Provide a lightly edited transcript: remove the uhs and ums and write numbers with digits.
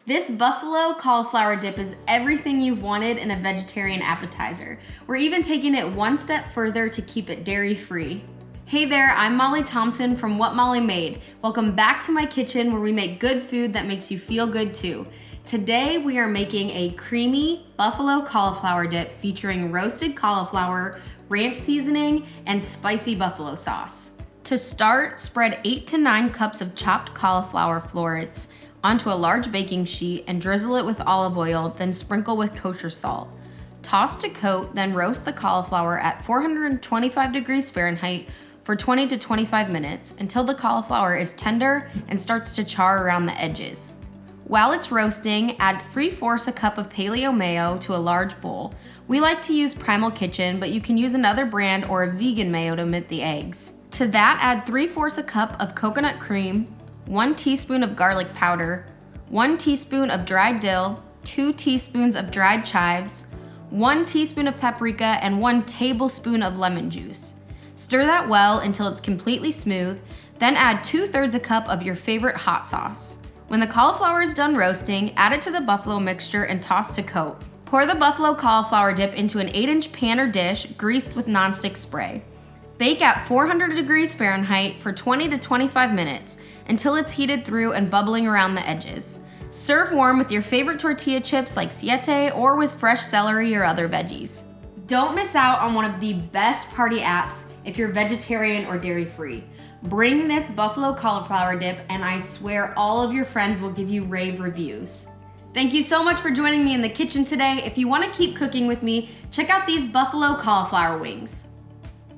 This buffalo cauliflower dip is everything you've wanted in a vegetarian appetizer. We're even taking it one step further to keep it dairy-free. Hey there, I'm Molly Thompson from What Molly Made. Welcome back to my kitchen where we make good food that makes you feel good too. Today we are making a creamy buffalo cauliflower dip featuring roasted cauliflower, ranch seasoning, and spicy buffalo sauce. To start, spread 8 to 9 cups of chopped cauliflower florets onto a large baking sheet and drizzle it with olive oil, then sprinkle with kosher salt. Toss to coat, then roast the cauliflower at 425 degrees Fahrenheit for 20 to 25 minutes until the cauliflower is tender and starts to char around the edges. While it's roasting, add 3/4 a cup of paleo mayo to a large bowl. We like to use Primal Kitchen, but you can use another brand or a vegan mayo to omit the eggs. To that, add 3/4 a cup of coconut cream, 1 teaspoon of garlic powder, 1 teaspoon of dried dill, 2 teaspoons of dried chives, 1 teaspoon of paprika, and 1 tablespoon of lemon juice. Stir that well until it's completely smooth, then add 2/3 a cup of your favorite hot sauce. When the cauliflower is done roasting, add it to the buffalo mixture and toss to coat. Pour the buffalo cauliflower dip into an 8-inch pan or dish greased with nonstick spray. Bake at 400 degrees Fahrenheit for 20 to 25 minutes until it's heated through and bubbling around the edges. Serve warm with your favorite tortilla chips like siete or with fresh celery or other veggies. Don't miss out on one of the best party apps if you're vegetarian or dairy-free. Bring this buffalo cauliflower dip and I swear all of your friends will give you rave reviews. Thank you so much for joining me in the kitchen today. If you want to keep cooking with me, check out these buffalo cauliflower wings.